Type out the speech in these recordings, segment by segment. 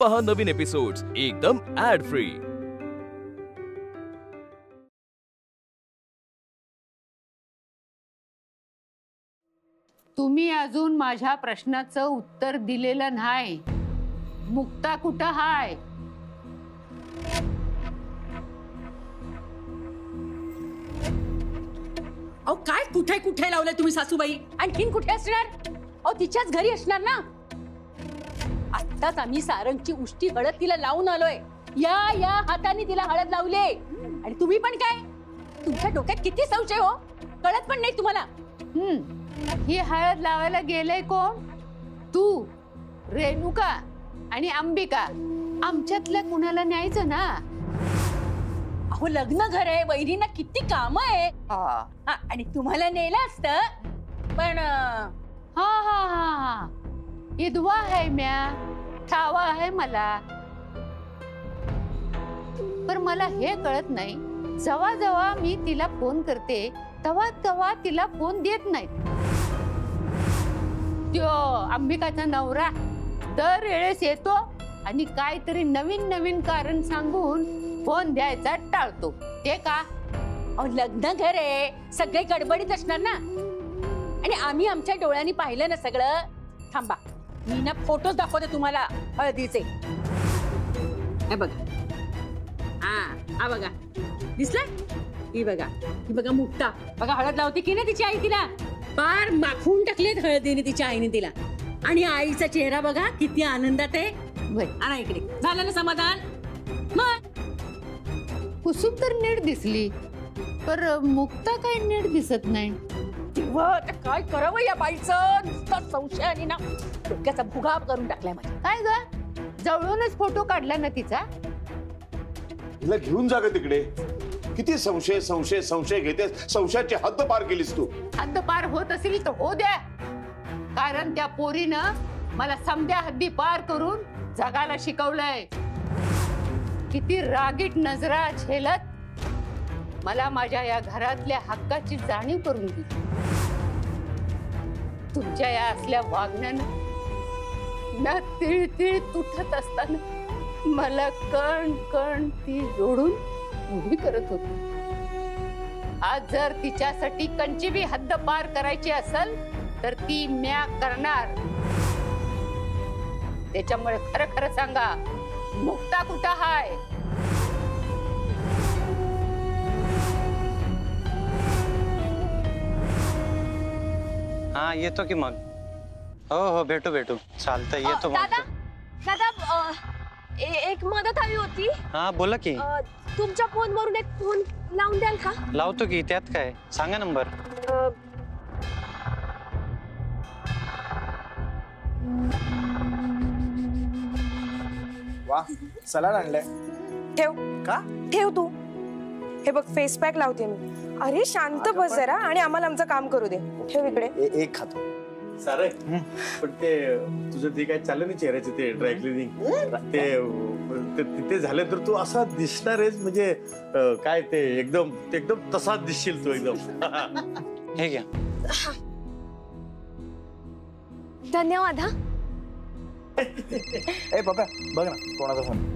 पहा नवीन एपिसोड्स एकदम add free. तुम्ही अजून माझ्या प्रश्नाचं उत्तर दिलेलं नाही। मुक्ता कुठं हाय? अहो काय कुठे कुठे लावलंय तुम्ही सासूबाई? आणखीन कुठे असणार? अहो तिच्याच घरी असणार ना। आत्ताच आम्ही सारंगची उष्टी हळद तिला लावून आलोय। या या हाताने तिला हळद लावले आणि तुम्ही पण काय? तुमच्या डोक्यात किती संशय हो, कळत पण नाही तुम्हाला। ही हळद लावायला गेले कोण? तू, रेणुका आणि अंबिका। आमच्यातल्या कुणाला न्यायचं ना? अहो लग्न घर आहे, वैरींना किती काम आहे। आणि तुम्हाला नेलं असतं पण हा हा हा इदवा आहे म्या, ठावा आहे मला। पर मला हे कळत नाही, जेव्हा जेव्हा मी तिला फोन करते तेव्हा तेव्हा तिला फोन देत नाही। त्यो अंबिकाचा नवरा दर वेळेस येतो आणि काहीतरी नवीन नवीन कारण सांगून फोन द्यायचा टाळतो। ते का? अहो लग्न घर आहे, सगळे गडबडीत असणार ना। आणि आम्ही आमच्या डोळ्यांनी पाहिलं ना सगळं। थांबा, मी ना फोटोज दाखवते तुम्हाला हळदीचे। हे बघा, हा बघा, दिसलं? ही बघा मुक्ता बघा हळद लावते की नाही तिची आई तिला। पार माखून टाकलेत हळदीने तिच्या आईने तिला। आणि आईचा चेहरा बघा किती आनंदात आहे। आणा इकडे, झालं ना समाधान? मग कुसुम तर नीट दिसली, पर मुक्ता काही नीट दिसत नाही। काय करावं या बाईचं? नुसतं संशय आणि ना डोक्याचा भुगा करून टाकलाय माझ्या। काय ग, जवळूनच फोटो काढला ना तिचा? तिला घेऊन जा ग तिकडे। किती संशय संशय संशय घेते, संशयाची हद्द पार केलीस तू। हद्द पार होत असेल तर हो द्या, कारण त्या पोरीनं मला समध्या हद्दी पार करून जगायला शिकवलंय। किती रागीट नजरा झेलत मला माझ्या या घरातल्या हक्काची जाणीव करून दिली। तुमच्या या असल्या वागण्यानं ना तिळतिळ तुटत असताना मला कण कण ती जोडून उभी करत होती। आज जर तिच्यासाठी कंचीवी हद्द पार करायची असेल तर ती म्या करणार। त्याच्यामुळे खरं खरं सांगा, मुक्ता कुठं हाय? हाँ येतो की मग। हो भेटू चालतंय, येतो मग। दादा एक मदत हवी होती। हाँ बोला की। तुमच्या फोनवरून एक फोन लावून द्याल का? लावतो की, त्यात काय, सांगा नंबर। वाह, सलाड आणलाय। ठेव का? ठेव तू। हे बघ फेस पॅक लावते मी। अरे शांत बस जरा आणि आम्हाला आमचं काम करू दे। ठेव इकडे। एक खातो। सारे पण ते तुझं ते काय चाललं नाही चेहऱ्याचे ते ड्राय क्लिनिंग ते तिथे झाले तर तू असा दिसणार आहेस, म्हणजे काय ते एकदम तसाच दिसशील तू एकदम। हे घ्या। धन्यवाद। हा ए पप्पा बघ ना कोणाचा फोन।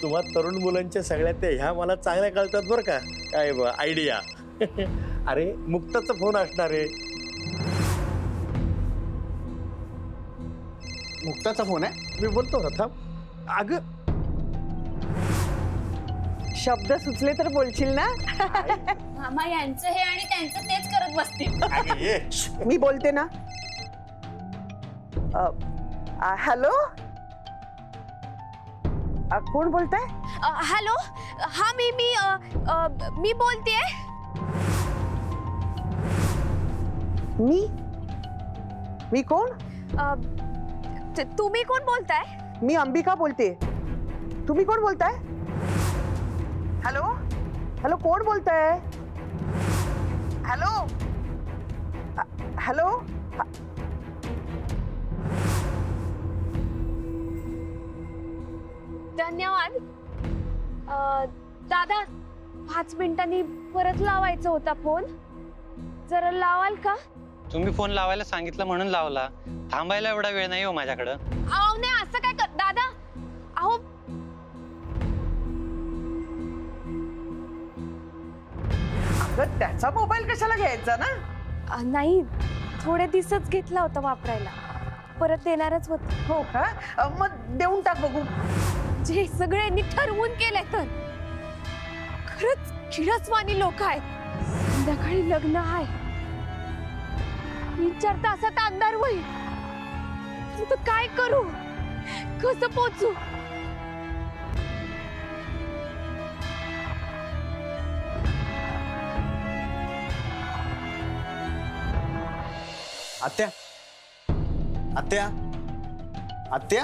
तुम्हा तरुण मुलांच्या सगळ्या ते ह्या मला चांगल्या कळतात बरं का, काय आयडिया। अरे मुक्ताचा फोन असणार आहे। मुक्ताचा फोन आहे? मी बोलतो ना, थांब। अगं शब्द सुचले तर बोलशील ना? मामा यांचं हे आणि त्यांचं तेच करत बसतील। मी बोलते ना। हॅलो, कोण बोलताय? हॅलो, हा मी बोलतेय। मी कोण? तुम्ही कोण बोलताय? मी अंबिका बोलते। तुम्ही कोण बोलताय? हॅलो हॅलो, कोण बोलताय? Hello hello. धन्यवाद। दादा 5 मिनिटांनी परत लावायचा होता फोन, जरा लावाल का? तुम्ही फोन लावायला सांगितलं म्हणून लावला. थांबायला एवढा वेळ नाही हो माझ्याकडं. अहो नाही असं काय कर दादा. अहो अगं त्याचा मोबाईल कशाला घ्यायचा ना? नाही थोडे दिवसच घेतला होता वापरायला, परत देणारच होत. हो का? मग देऊन टाक बघू. जे सगळ्यांनी ठरवून केलंय तर खरंच किडसवानी लोक आहेत. संध्याकाळी लग्न आहे, 3-4 तासात अंधार होईल. तर काय करू, कसं पोचू? आत्या आत्या आत्या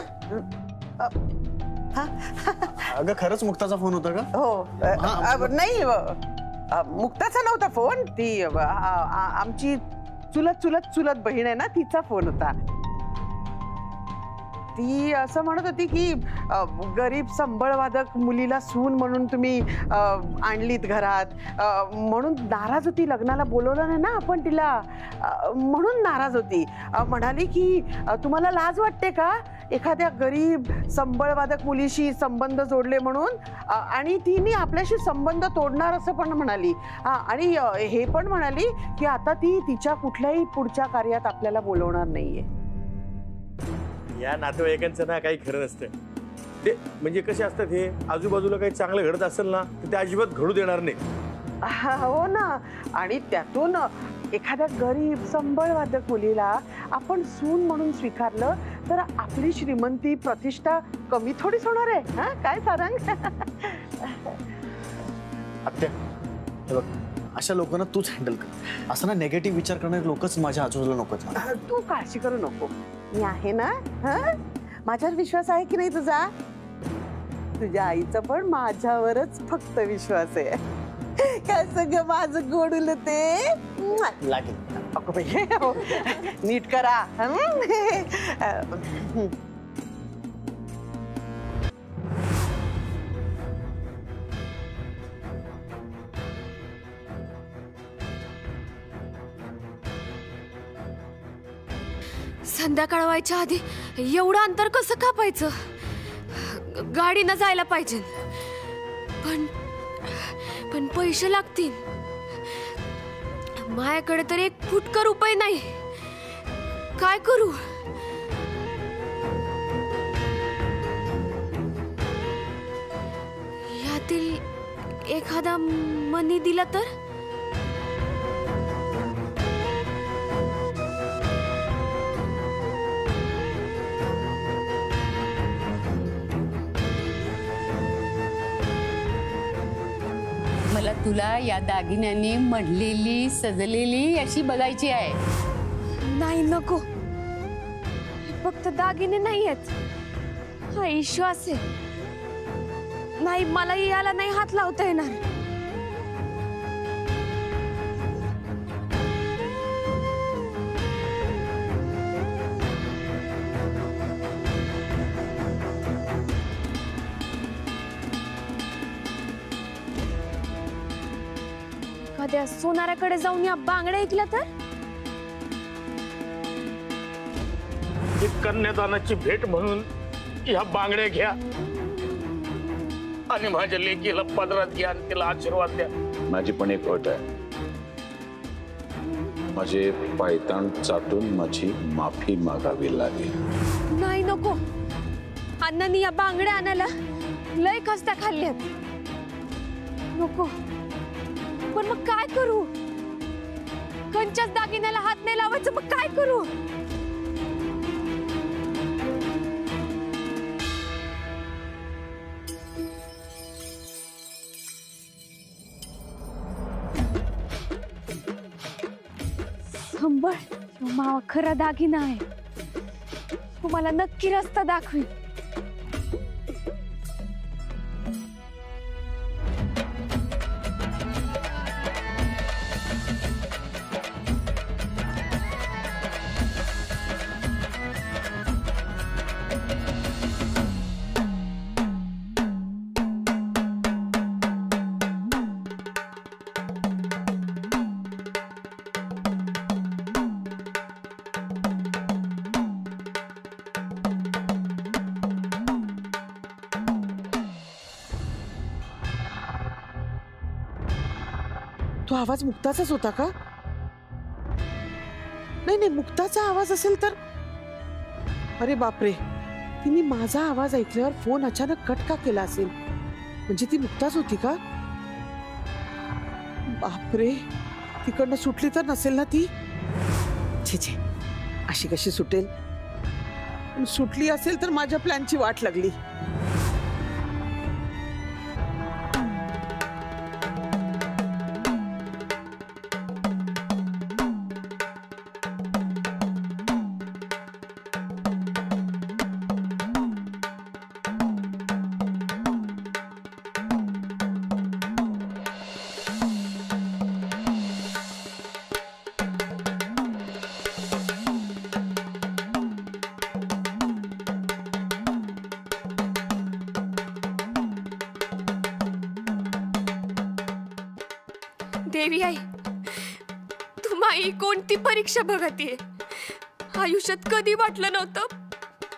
अगं खरंच मुक्ताचा फोन होता का? हो नाही मुक्ताचा नव्हता फोन. ती आमची चुलत चुलत चुलत बहीण आहे ना, तिचा फोन होता. ती असं म्हणत होती की गरीब संबळवादक मुलीला सून म्हणून तुम्ही आणलीत घरात, म्हणून नाराज होती. लग्नाला बोलवलं नाही ना आपण तिला, म्हणून नाराज होती. म्हणाली की तुम्हाला लाज वाटते का एखाद्या गरीब संबळवादक मुलीशी संबंध जोडले म्हणून, आणि तिने आपल्याशी संबंध तोडणार असं पण म्हणाली. आणि हे पण म्हणाली की आता ती तिच्या कुठल्याही पुढच्या कार्यात आपल्याला बोलवणार नाहीये. या नातेवाईकांचं ना काही खरं नसतं. ते म्हणजे कसे असतात, हे आजूबाजूला काही चांगलं घडत असेल ना तर ते अजिबात घडू देणार नाही. हो ना. आणि त्यातून एखाद्या गरीब संबळवादक मुलीला आपण सून म्हणून स्वीकारलं तर आपली श्रीमंती प्रतिष्ठा कमी थोडीच होणार आहे. हा काय सारंग? आत्या हे बघ, अशा लोकांना तूच हँडल कर. असं ना नेगेटिव्ह विचार करणारे लोकच माझ्या आजूबाजूला नकोत मला. तू काळजी करू नको, मी आहे ना. माझ्यावर विश्वास आहे की नाही तुझा? तुझ्या आईचा पण माझ्यावरच फक्त विश्वास आहे. काय सगळं माझं गोडूल ते लागेल. अगं बाई, नीट करा. संध्याकाळ व्हायच्या आधी एवढं अंतर कसं कापायचं? गाडीनं जायला पाहिजे, पण पैसे लागतील. माझ्याकडे तर 1 फुटका रुपये नाही. काय करू? यातील एखादा मनी दिला तर? मला तुला या दागिन्यांनी मढलेली सजलेली अशी बघायची आहे. नाही नको, फक्त दागिने नाही आहेत, हा विश्वास आहे. नाही मला याला नाही हात लावता येणार. एखाद्या सोनाराकडे जाऊन या बांगड्या ऐकल्या तर? एक कन्यादानाची भेट म्हणून ह्या बांगड्या घ्या आणि माझ्या लेकीला पदरात घ्या आणि तिला आशीर्वाद द्या. माझी पण एक अट आहे, माझे पायताण चाटून माझी माफी मागावी लागेल. नाही नको, अण्णांनी या बांगड्या आणायला लय कष्ट खाल्ल्यात. नको. पण मग काय करू? कंच्याच दागिन्याला हात नाही लावायचं, मग काय करू? संबळ मावा खरा दागिना आहे, तुम्हाला नक्की रस्ता दाखवी. आवाज मुक्ताचाच होता का? नाही नाही, मुक्ताचा आवाज असेल तर अरे बापरे, तिने माझा आवाज ऐकल्यावर फोन अचानक कट का केला असेल? म्हणजे ती मुक्ताच होती का? बापरे, तिकडनं सुटली तर नसेल ना ती? छे छे, अशी कशी सुटेल? सुटली असेल तर माझ्या प्लॅनची वाट लागली. देवी आई, तू माई कोणती परीक्षा बघतीये? आयुष्यात कधी वाटलं नव्हतं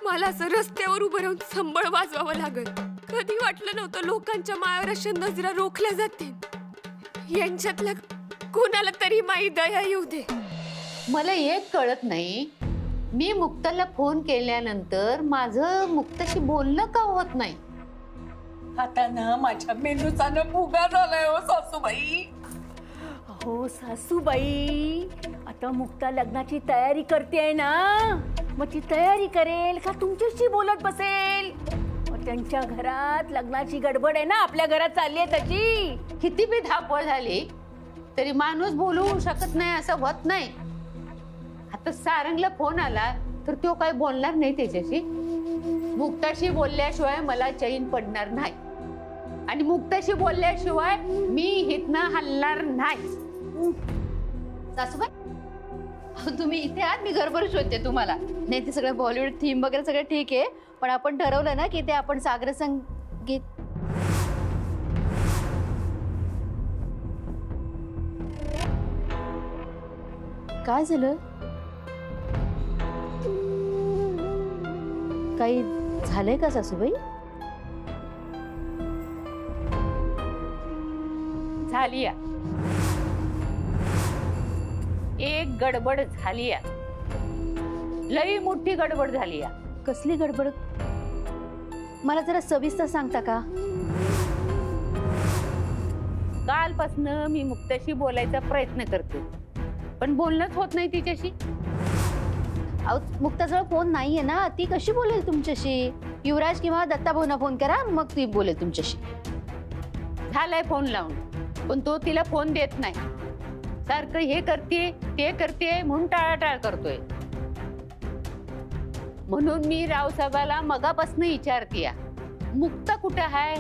मला असं रस्त्यावर उभं राहून संबळ वाजवावं लागल. कधी वाटलं नव्हतं लोकांच्या मायावर अशा नजरा रोखल्या जातील. यांच्यातल्या कोणाला तरी माई दया येऊ दे. मला एक कळत नाही, मी मुक्ताला फोन केल्यानंतर माझं मुक्ताशी बोलणं का होत नाही? आता ना माझ्या मेंदूचा न भुगा झालाय हो सासूबाई. हो सासूबाई, आता मुक्ता लग्नाची तयारी करते ना, मग ती तयारी करेल का तुमच्याशी बोलत बसेल? त्यांच्या घरात लग्नाची गडबड आहे ना, आपल्या घरात चालली आहे तशी. किती बी धापळ झाली तरी माणूस बोलू शकत नाही असं होत नाही. आता सारंगला फोन आला तर तो काय बोलणार नाही त्याच्याशी? मुक्ताशी बोलल्याशिवाय मला चैन पडणार नाही आणि मुक्ताशी बोलल्याशिवाय मी हितनं हलणार नाही. सासूबाई, तुम्ही इथे आहात, मी घरभर शोधते तुम्हाला. नाही, ते सगळं बॉलिवूड थीम वगैरे सगळं ठीक आहे, पण आपण ठरवलं ना की ते आपण सागर संगीत. काय झालं? काही झालंय का सासूबाई? झाली या एक गडबड झाली या, लई मोठी गडबड झाली या. कसली गडबड? मला जरा सविस्तर सांगता का? कालपासून मी मुक्ताशी बोलायचा प्रयत्न करते पण बोलणंच होत नाही तिच्याशी. अहो, मुक्ताजवळ फोन नाहीये ना, ती कशी बोलेल तुमच्याशी? युवराज किंवा दत्ता भाऊंना फोन करा, मग ती बोलेल तुमच्याशी. झालाय फोन लावून, पण तो तिला फोन देत नाही. सारखं हे करते ते करते म्हणून टाळाटाळ करतोय. म्हणून मी रावसाहेबाला मगापासून विचारते, मुक्ता कुठं आहे?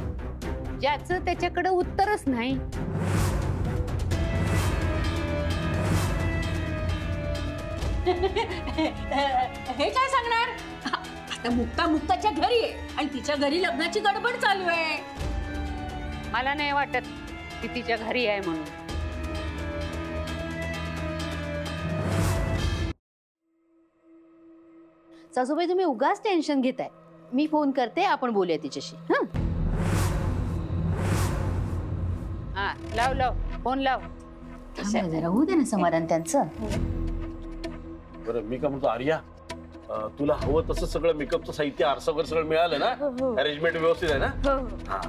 ज्याचं त्याच्याकडे उत्तरच नाही. हे काय सांगणार? आता मुक्ता मुक्ताच्या घरी आहे आणि तिच्या घरी लग्नाची गडबड चालू आहे. मला नाही वाटत ती तिच्या घरी आहे म्हणून. सासूबाई, तुम्ही उगाच टेन्शन घेताय. मी फोन करते, आपण बोलूया तिच्याशी. हा, लाव लाव फोन लाव. जरा होऊ दे ना समाधान त्यांचं. बरं, मी काय म्हणतो आर्या, तुला हवं तसं सगळं मेकअपचं साहित्य, आरसा वगैरे सगळं मिळालं ना? अरेंजमेंट व्यवस्थित आहे ना? हा.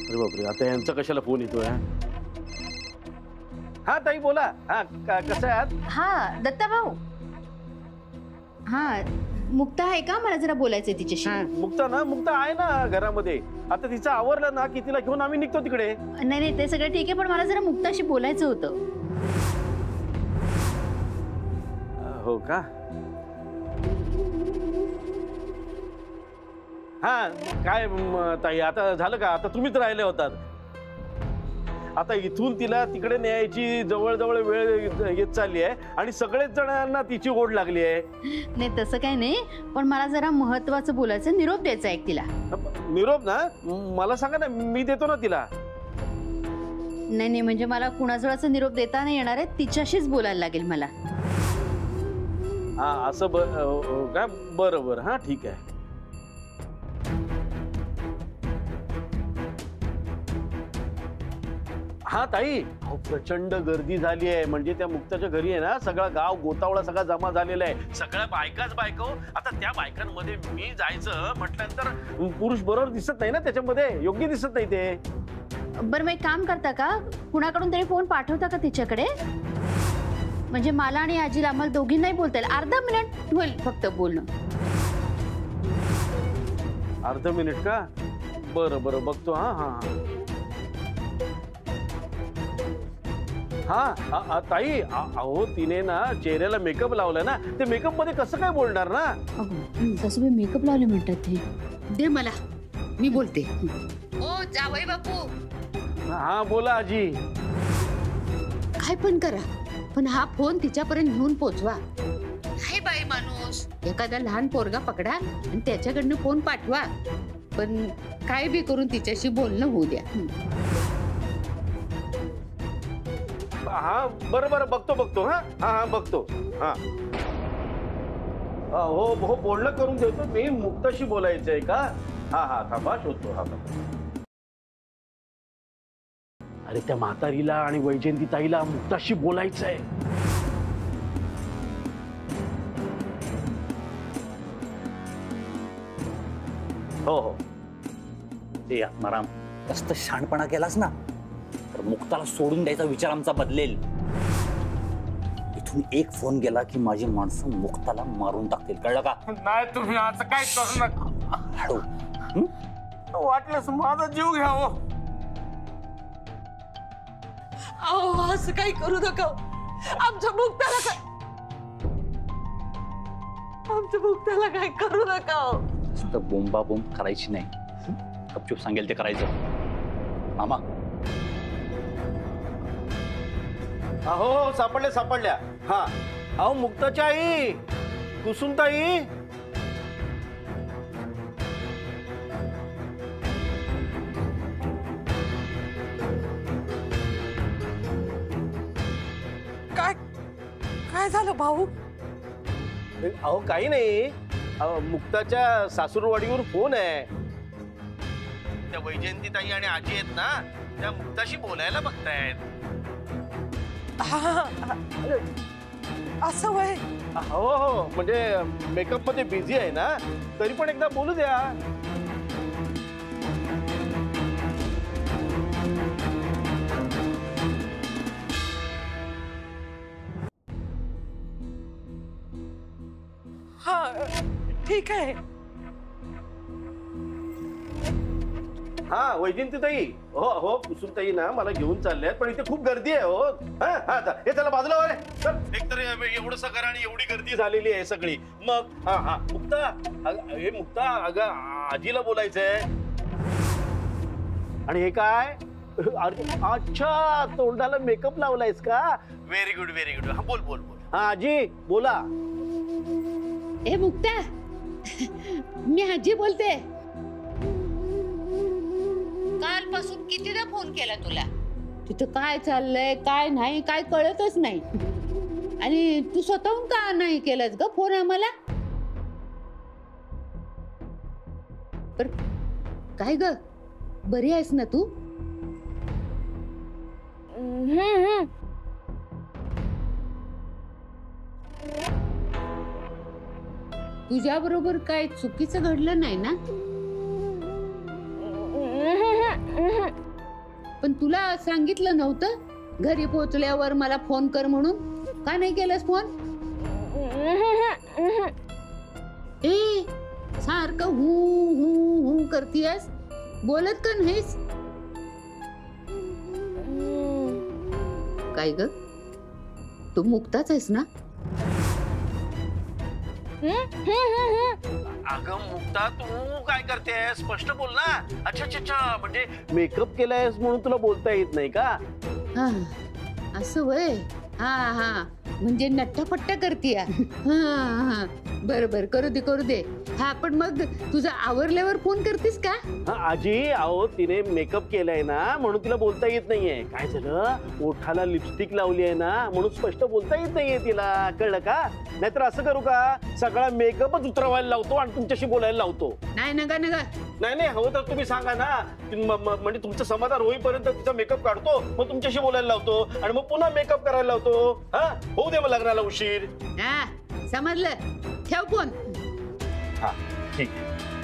अरे बापरे, आता यांचा कशाला फोन येतोय? हा ताई बोला. हा, कसं आहात? हा दत्ता भाऊ. हा, मुक्ता आहे का? मला जरा बोलायचंय तिच्याशी. मुक्ता आहे ना घरामध्ये. आता तिचं आवरलं ना की तिला घेऊन आम्ही निघतो तिकडे. नाही नाही, ते सगळं ठीक आहे, पण मला जरा मुक्ताशी बोलायचं होतं. हो का? हा, काय ताई, आता झालं का? आता तुम्हीच राहिले होतात. आता इथून तिला तिकडे न्यायची जवळजवळ वेळ येत चालली आहे आणि सगळेच जणांना तिची ओढ लागली आहे. नाही तसं काही नाही, पण मला जरा महत्वाचं बोलायचं, निरोप द्यायचा आहे तिला. निरोप ना? मला सांगा ना, मी देतो ना तिला. नाही नाही, म्हणजे मला कुणाजवळचा निरोप देता नाही येणार आहे, तिच्याशीच बोलायला लागेल मला. हा, असं काय? बरं बरं, हा ठीक आहे. हा ताई, अहो, प्रचंड गर्दी झाली आहे. म्हणजे त्या मुक्ताच्या घरी आहे ना, सगळा गाव गोतावळा सगळा जमा झालेला आहे. सगळ्या बायकाच बायको. आता त्या बायकांमध्ये मी जायचं म्हटल्यानंतर पुरुष बरोबर दिसत नाही ना, त्याच्यामध्ये योग्य दिसत नाही ते. बरं मग एक काम करता का, कुणाकडून तरी फोन पाठवता का तिच्याकडे? म्हणजे मला आणि आजीला आम्हाला दोघींनाही बोलता येईल. अर्धा मिनिट होईल फक्त बोलणं. अर्ध मिनिट का? बरं बरं बघतो. हा हा हा ताई, अहो तिने ना चेहऱ्याला मेकअप लावलाय ना, ते मेकअप मध्ये कसं काय बोलणार ना? तसं मी मेकअप लावले म्हणतात ते. दे मला, मी बोलते. ओ जावई बापू. हा बोला आजी. काय पण करा, पण हा फोन तिच्यापर्यंत घेऊन पोचवा. हाय बाई माणूस, एखादा लहान पोरगा पकडा आणि त्याच्याकडनं फोन पाठवा. पण काय बी करून तिच्याशी बोलणं होऊ द्या. हा बरं बरं बघतो. हा हा हा बघतो. हा हो हो बोलणं करून देतो मी. मुक्ताशी बोलायचंय का? हा हा थांबा, शोधतो. हा अरे त्या म्हातारीला आणि वैजयंती ताईला मुक्ताशी बोलायचंय. हो हो ते आत्माराम, जास्त शहाणपणा केलास ना तर मुक्ताला सोडून द्यायचा विचार आमचा बदलेल. इथून एक फोन गेला की माझी माणसं मुक्ताला मारून टाकतील, कळलं का? नाही तुम्ही असं काय करू नका. हळू. वाटलंस माझा जीव घ्यावं. अहो असं काही करू नका. आमच्या मुक्ताला काय करू नका. नुसतं बोंबा बोंब करायची नाही, गपचूप सांगेल ते करायचं. मामा हो सापडल्या. हा अहो मुक्ताची आई, कुसुमताई. काय झालं भाऊ? अहो काही नाही. मुक्ताच्या सासूरवाडीवर फोन आहे. त्या वैजयंती ताई आणि आजी आहेत ना, त्या मुक्ताशी बोलायला बघतायत. असं वय? हो हो म्हणजे मेकअप मध्ये बिझी आहे ना, तरी पण एकदा बोलू द्या. हा ठीक आहे. हा वैजयंती ताई, हो हो कुसुमताई ना मला घेऊन चालल्यात, पण इथे खूप गर्दी आहे. हो हा हा हे चला बाजूला वर एकतर एवढं सगळं आणि एवढी गर्दी झालेली आहे सगळी. मग हा हा मुक्ता, हे मुक्ता अगं आजीला बोलायचंय. आणि हे काय? अच्छा, तोंडाला मेकअप लावलायस का? Very good very good. हा बोल बोल बोल. हा आजी बोला. ए मुक्ता, मी आजी बोलते. कालपासून कितीदा फोन केला तुला. तिथं काय चाललंय काय नाही काय कळतच नाही. आणि तू स्वतःहून का नाही केलंस ग फोन आम्हाला? पर काय ग, बरी आहेस ना तू? तुझ्या बरोबर काय चुकीचं घडलं नाही ना? पण तुला सांगितलं नव्हतं घरी पोहोचल्यावर मला फोन कर म्हणून? का नाही केलंस फोन? ए सारखं हू हू हू करतीयस, बोलत का नाहीस? काय ग, तू मुक्ताच आहेस ना? अगं मुक्ता, तू काय करतेस? स्पष्ट बोल ना. अच्छा अच्छा अच्छा, म्हणजे मेकअप केलायस म्हणून तुला बोलता येत नाही का? हा असं वय. हा हा म्हणजे नट्टापट्टा करतीया. हा बरोबर, करू दे. हा पण मग तुझा आवरल्यावर फोन करतेस का? हा आजी, अहो तिने मेकअप केलाय ना म्हणून तिला बोलता येत नाहीये. काय झालं, ओठाला लिपस्टिक लावली आहे ना म्हणून स्पष्ट बोलता येत नाहीये तिला, कळलं का? नाहीतर असं करू का, सगळा मेकअपच उतरवायला लावतो आणि तुमच्याशी बोलायला लावतो. नाही नका नाही नाही हवं तर तुम्ही सांगा ना म्हणजे तुमचं समाधान होईपर्यंत तिचा मेकअप काढतो मग तुमच्याशी बोलायला लावतो आणि मग पुन्हा मेकअप करायला लावतो. हा होऊ दे मग लग्नाला उशीर. समजलं ठेव फोन. हा ठीक आहे.